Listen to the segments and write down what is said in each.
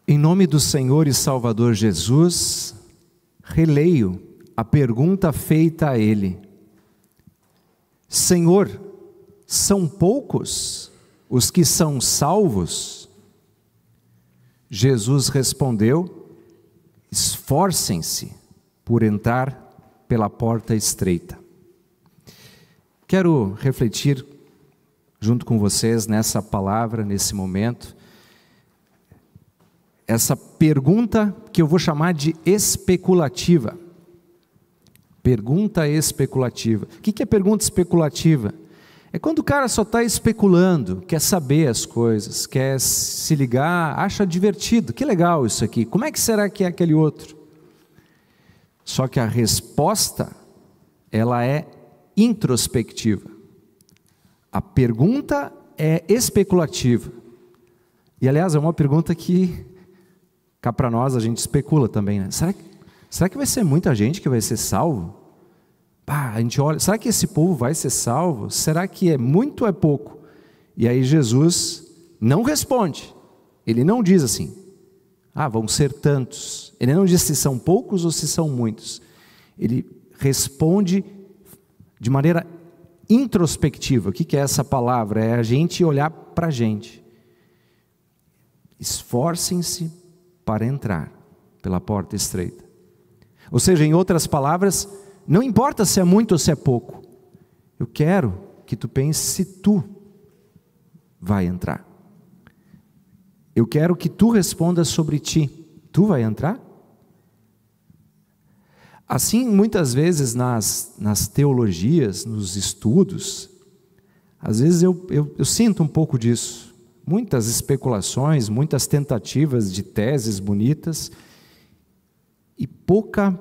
Em nome do Senhor e Salvador Jesus, releio a pergunta feita a ele: Senhor, são poucos os que são salvos? Jesus respondeu: esforcem-se por entrar pela porta estreita. Quero refletir junto com vocês nessa palavra, nesse momento, essa pergunta que eu vou chamar de especulativa. Pergunta especulativa. O que é pergunta especulativa? É quando o cara só está especulando, quer saber as coisas, quer se ligar, acha divertido. Que legal isso aqui, como é que será que é aquele outro? Só que a resposta, ela é introspectiva. A pergunta é especulativa. E aliás, é uma pergunta que cá para nós a gente especula também, né? Será que vai ser muita gente que vai ser salvo? A gente olha, será que esse povo vai ser salvo? Será que é muito ou é pouco? E aí Jesus não responde. Ele não diz assim: vão ser tantos. Ele não diz se são poucos ou se são muitos. Ele responde de maneira introspectiva. O que é essa palavra? É a gente olhar para a gente. Esforcem-se para entrar pela porta estreita. Ou seja, em outras palavras, não importa se é muito ou se é pouco, eu quero que tu pense se tu vai entrar. Eu quero que tu respondas sobre ti. Tu vai entrar? Assim, muitas vezes nas teologias, nos estudos, às vezes eu sinto um pouco disso. Muitas especulações, muitas tentativas de teses bonitas e pouca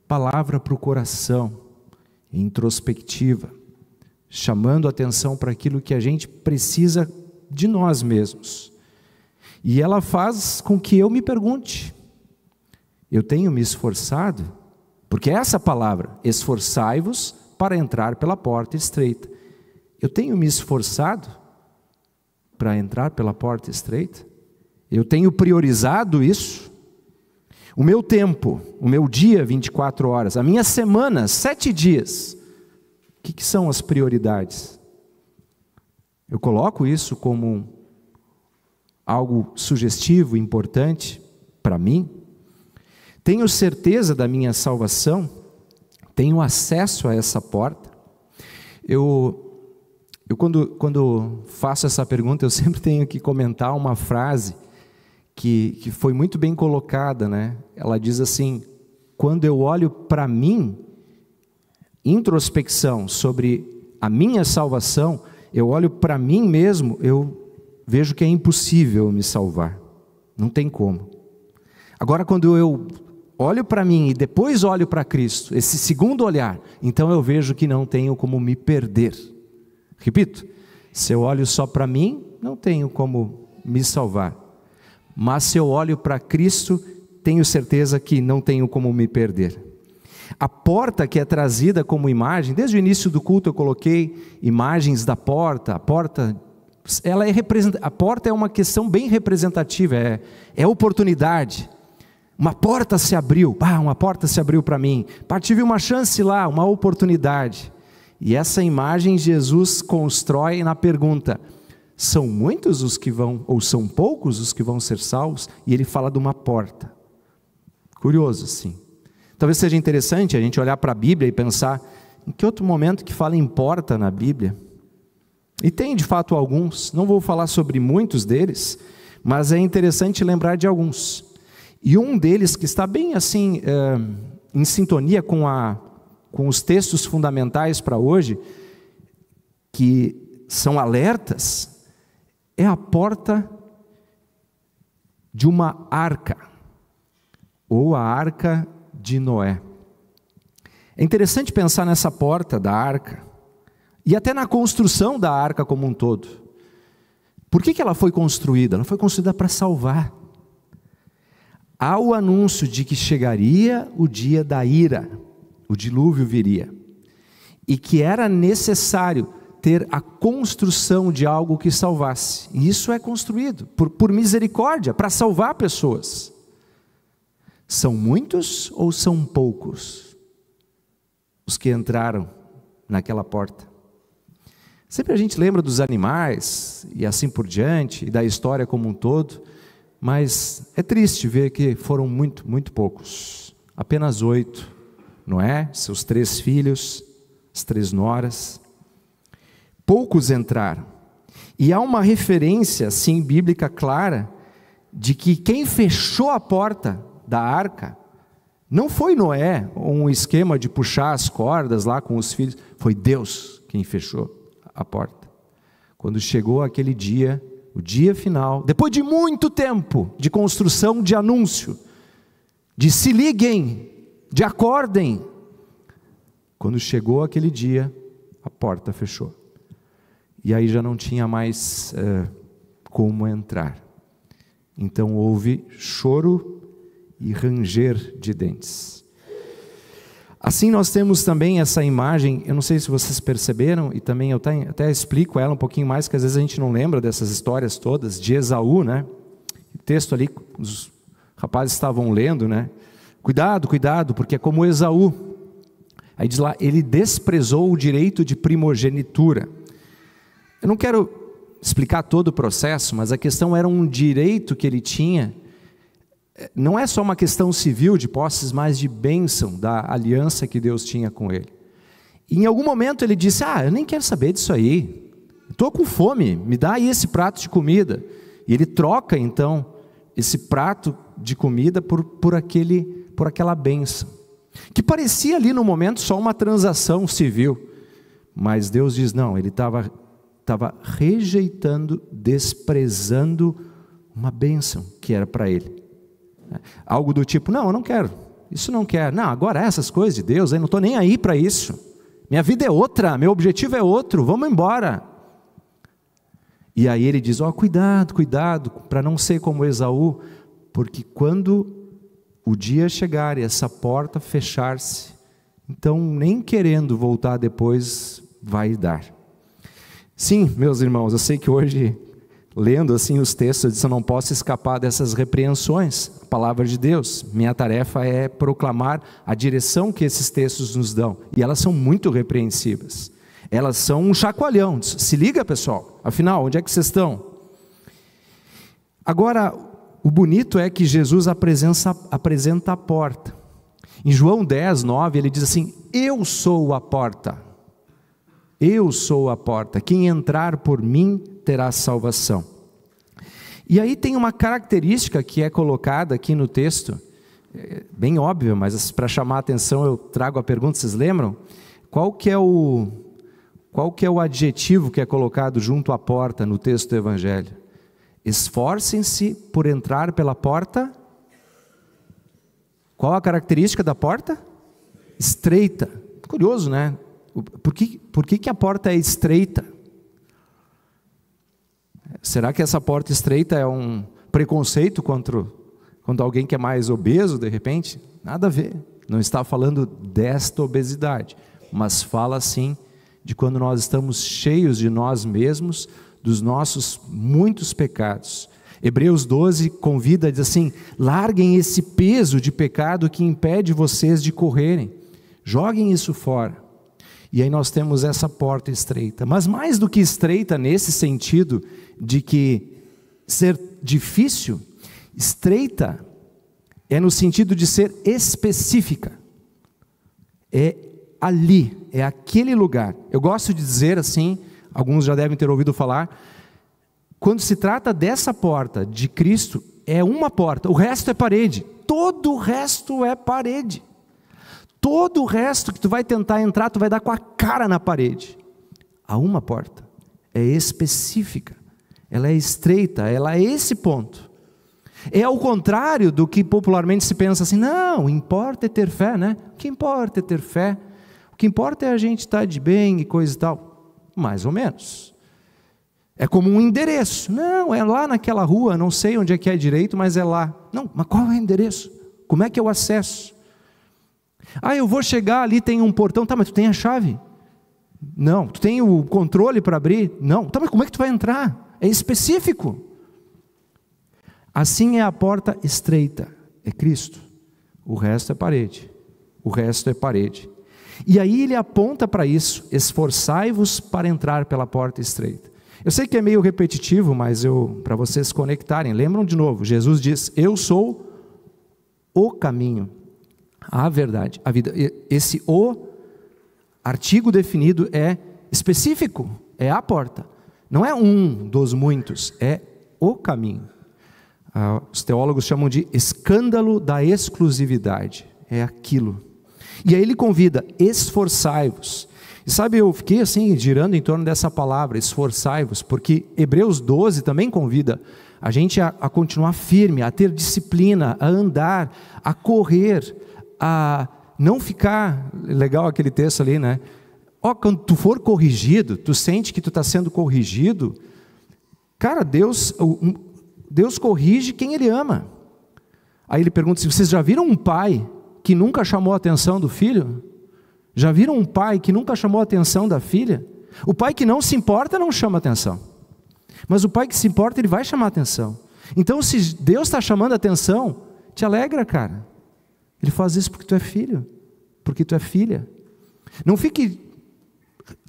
palavra para o coração, introspectiva, chamando atenção para aquilo que a gente precisa de nós mesmos. E ela faz com que eu me pergunte: eu tenho me esforçado? Porque essa palavra, esforçai-vos para entrar pela porta estreita. Eu tenho me esforçado para entrar pela porta estreita? Eu tenho priorizado isso? O meu tempo, o meu dia, 24 horas, a minha semana, 7 dias, o que são as prioridades? Eu coloco isso como algo sugestivo, importante para mim? Tenho certeza da minha salvação? Tenho acesso a essa porta? Eu quando faço essa pergunta, eu sempre tenho que comentar uma frase que foi muito bem colocada, né? Ela diz assim: quando eu olho para mim, introspecção sobre a minha salvação, eu olho para mim mesmo, eu vejo que é impossível me salvar, não tem como. Agora, quando eu olho para mim e depois olho para Cristo, esse segundo olhar, então eu vejo que não tenho como me perder. Repito, se eu olho só para mim, não tenho como me salvar. Mas se eu olho para Cristo, tenho certeza que não tenho como me perder. A porta que é trazida como imagem, desde o início do culto eu coloquei imagens da porta. A porta é uma questão bem representativa, é oportunidade. Uma porta se abriu, uma porta se abriu para mim. Tive uma chance lá, uma oportunidade. E essa imagem Jesus constrói na pergunta: são muitos os que vão, ou são poucos os que vão ser salvos? E ele fala de uma porta. Curioso, sim. Talvez seja interessante a gente olhar para a Bíblia e pensar: em que outro momento que fala em porta na Bíblia? E tem de fato alguns, não vou falar sobre muitos deles, mas é interessante lembrar de alguns. E um deles que está bem assim, em sintonia com os textos fundamentais para hoje, que são alertas, é a porta de uma arca, ou a arca de Noé. É interessante pensar nessa porta da arca, e até na construção da arca como um todo. Por que ela foi construída? Ela foi construída para salvar. Há o anúncio de que chegaria o dia da ira, o dilúvio viria, e que era necessário ter a construção de algo que salvasse. E isso é construído por misericórdia, para salvar pessoas. São muitos ou são poucos os que entraram naquela porta? Sempre a gente lembra dos animais e assim por diante, e da história como um todo, mas é triste ver que foram muito poucos. Apenas 8, Noé, seus 3 filhos, as 3 noras. Poucos entraram. E há uma referência, assim, bíblica clara, de que quem fechou a porta da arca não foi Noé, um esquema de puxar as cordas lá com os filhos, foi Deus quem fechou a porta. Quando chegou aquele dia, o dia final, depois de muito tempo de construção, de anúncio, de se liguem, de acordem, quando chegou aquele dia, a porta fechou. E aí já não tinha mais como entrar. Então houve choro e ranger de dentes. Assim nós temos também essa imagem, eu não sei se vocês perceberam, e também eu até explico ela um pouquinho mais, que às vezes a gente não lembra dessas histórias todas, de Esaú, né? O texto ali, os rapazes estavam lendo, né? Cuidado, porque é como Esaú. Aí diz lá, ele desprezou o direito de primogenitura. Eu não quero explicar todo o processo, mas a questão era um direito que ele tinha. Não é só uma questão civil de posses, mas de bênção da aliança que Deus tinha com ele. E em algum momento ele disse, eu nem quero saber disso aí, estou com fome, me dá aí esse prato de comida. E ele troca então esse prato de comida por aquela bênção, que parecia ali no momento só uma transação civil, mas Deus diz não, ele estava rejeitando, desprezando uma bênção que era para ele. Algo do tipo, não, eu não quero, isso não quero, não, agora essas coisas de Deus, eu não estou nem aí para isso, minha vida é outra, meu objetivo é outro, vamos embora. E aí ele diz, cuidado, para não ser como Esaú, porque quando o dia chegar e essa porta fechar-se, então nem querendo voltar depois, vai dar. Sim, meus irmãos, eu sei que hoje, lendo assim os textos, eu disse, eu não posso escapar dessas repreensões, a palavra de Deus, minha tarefa é proclamar a direção que esses textos nos dão, e elas são muito repreensivas, elas são um chacoalhão, se liga pessoal, afinal, onde é que vocês estão? Agora, o bonito é que Jesus apresenta a porta, em João 10, 9, ele diz assim, eu sou a porta, quem entrar por mim terá salvação. E aí tem uma característica que é colocada aqui no texto, bem óbvia, mas para chamar a atenção eu trago a pergunta, vocês lembram? Qual que é o adjetivo que é colocado junto à porta no texto do Evangelho? Esforcem-se por entrar pela porta. Qual a característica da porta? Estreita. Curioso, né? Por que a porta é estreita? Será que essa porta estreita é um preconceito contra alguém que é mais obeso, de repente? Nada a ver, não está falando desta obesidade, mas fala sim de quando nós estamos cheios de nós mesmos, dos nossos muitos pecados. Hebreus 12 convida, diz assim, larguem esse peso de pecado que impede vocês de correrem, joguem isso fora. E aí nós temos essa porta estreita, mas mais do que estreita nesse sentido de que ser difícil, estreita é no sentido de ser específica, é ali, é aquele lugar. Eu gosto de dizer assim, alguns já devem ter ouvido falar, quando se trata dessa porta de Cristo, é uma porta, o resto é parede, todo o resto é parede. Todo o resto que tu vai tentar entrar, tu vai dar com a cara na parede. Há uma porta, é específica, ela é estreita, ela é esse ponto. É ao contrário do que popularmente se pensa assim, não, o importa é ter fé, né? O que importa é ter fé, o que importa é a gente estar de bem e coisa e tal. Mais ou menos. É como um endereço, não, é lá naquela rua, não sei onde é que é direito, mas é lá. Não, mas qual é o endereço? Como é que eu acesso? Eu vou chegar ali, tem um portão, tá, mas tu tem a chave? Não. Tu tem o controle para abrir? Não. Então, mas como é que tu vai entrar? É específico. Assim é a porta estreita, é Cristo. O resto é parede. O resto é parede. E aí ele aponta para isso: esforçai-vos para entrar pela porta estreita. Eu sei que é meio repetitivo, mas para vocês se conectarem, lembram de novo, Jesus diz: eu sou o caminho, a verdade, a vida. Esse o artigo definido é específico, é a porta. Não é um dos muitos, é o caminho. Os teólogos chamam de escândalo da exclusividade. É aquilo. E aí ele convida: esforçai-vos. E sabe, eu fiquei assim, girando em torno dessa palavra, esforçai-vos, porque Hebreus 12 também convida a gente a continuar firme, a ter disciplina, a andar, a correr, a não ficar, legal aquele texto ali, né? Quando tu for corrigido, tu sente que tu está sendo corrigido, cara, Deus corrige quem Ele ama. Aí ele pergunta: se vocês já viram um pai que nunca chamou a atenção do filho? Já viram um pai que nunca chamou a atenção da filha? O pai que não se importa não chama atenção, mas o pai que se importa, ele vai chamar atenção. Então, se Deus está chamando a atenção, te alegra, cara. Ele faz isso porque tu é filho, porque tu é filha. Não fique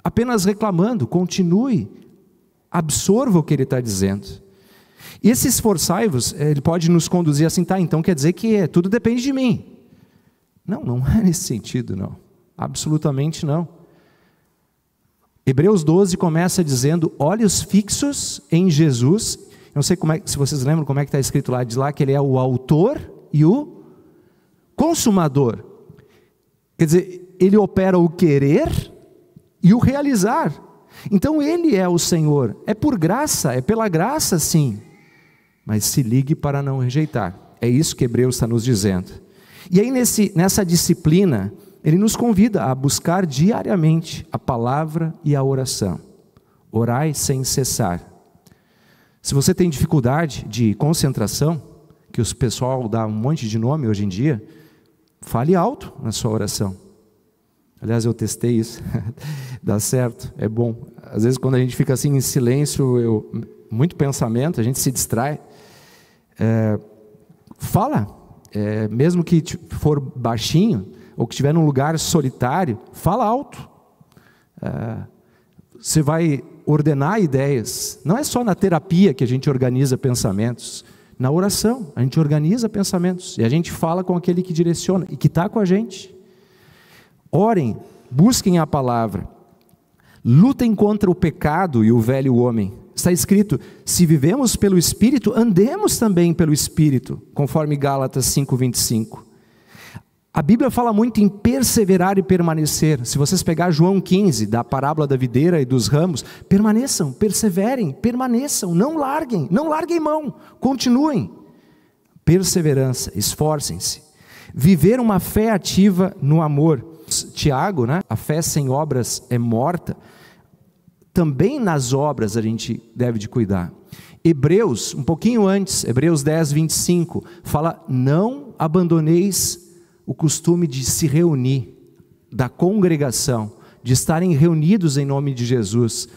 apenas reclamando, continue, absorva o que Ele está dizendo. E esse esforçai-vos, ele pode nos conduzir assim: tá, então quer dizer que tudo depende de mim. Não é nesse sentido, não. Absolutamente não. Hebreus 12 começa dizendo: olhos fixos em Jesus. Não sei se vocês lembram como é que está escrito lá. Diz lá que Ele é o autor e o consumador. Quer dizer, Ele opera o querer e o realizar. Então Ele é o Senhor. É por graça, é pela graça sim. Mas se ligue para não rejeitar. É isso que Hebreus está nos dizendo. E aí nessa disciplina, Ele nos convida a buscar diariamente a palavra e a oração. Orai sem cessar. Se você tem dificuldade de concentração, que o pessoal dá um monte de nome hoje em dia, fale alto na sua oração. Aliás, eu testei isso, dá certo, é bom. Às vezes quando a gente fica assim em silêncio, muito pensamento, a gente se distrai. Fala, mesmo que for baixinho, ou que estiver num lugar solitário, fala alto. Você vai ordenar ideias. Não é só na terapia que a gente organiza pensamentos. Na oração, a gente organiza pensamentos. E a gente fala com aquele que direciona e que está com a gente. Orem, busquem a palavra. Lutem contra o pecado e o velho homem. Está escrito: se vivemos pelo Espírito, andemos também pelo Espírito, conforme Gálatas 5:25. A Bíblia fala muito em perseverar e permanecer. Se vocês pegar João 15, da parábola da videira e dos ramos, permaneçam, perseverem, permaneçam, não larguem mão, continuem. Perseverança, esforcem-se. Viver uma fé ativa no amor. Tiago, né? A fé sem obras é morta. Também nas obras a gente deve de cuidar. Hebreus, um pouquinho antes, Hebreus 10:25, fala: não abandoneis o costume de se reunir, da congregação, de estarem reunidos em nome de Jesus,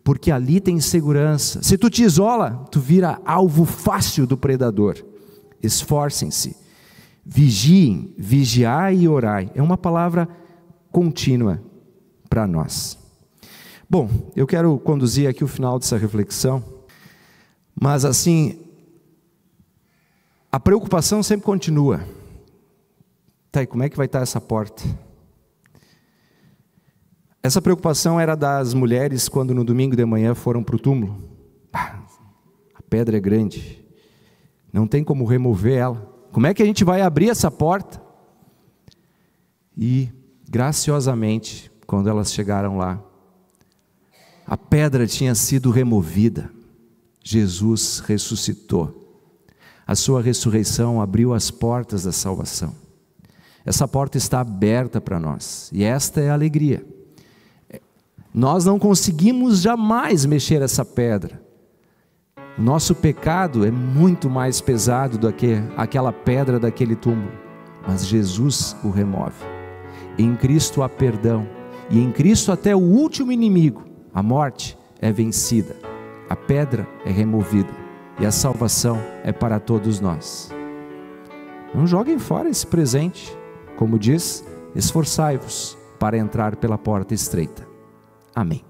porque ali tem segurança. Se tu te isola, tu vira alvo fácil do predador. Esforcem-se, vigiem, vigiai e orai. É uma palavra contínua para nós. Bom, eu quero conduzir aqui o final dessa reflexão, mas assim, a preocupação sempre continua. Tá, e como é que vai estar essa porta? Essa preocupação era das mulheres quando no domingo de manhã foram para o túmulo. A pedra é grande, não tem como remover ela. Como é que a gente vai abrir essa porta? E graciosamente, quando elas chegaram lá, a pedra tinha sido removida. Jesus ressuscitou. A sua ressurreição abriu as portas da salvação. Essa porta está aberta para nós, e esta é a alegria. Nós não conseguimos jamais mexer essa pedra. O nosso pecado é muito mais pesado do que aquela pedra daquele túmulo, mas Jesus o remove. Em Cristo há perdão, e em Cristo até o último inimigo, a morte, é vencida, a pedra é removida e a salvação é para todos nós. Não joguem fora esse presente. Como diz, esforçai-vos para entrar pela porta estreita. Amém.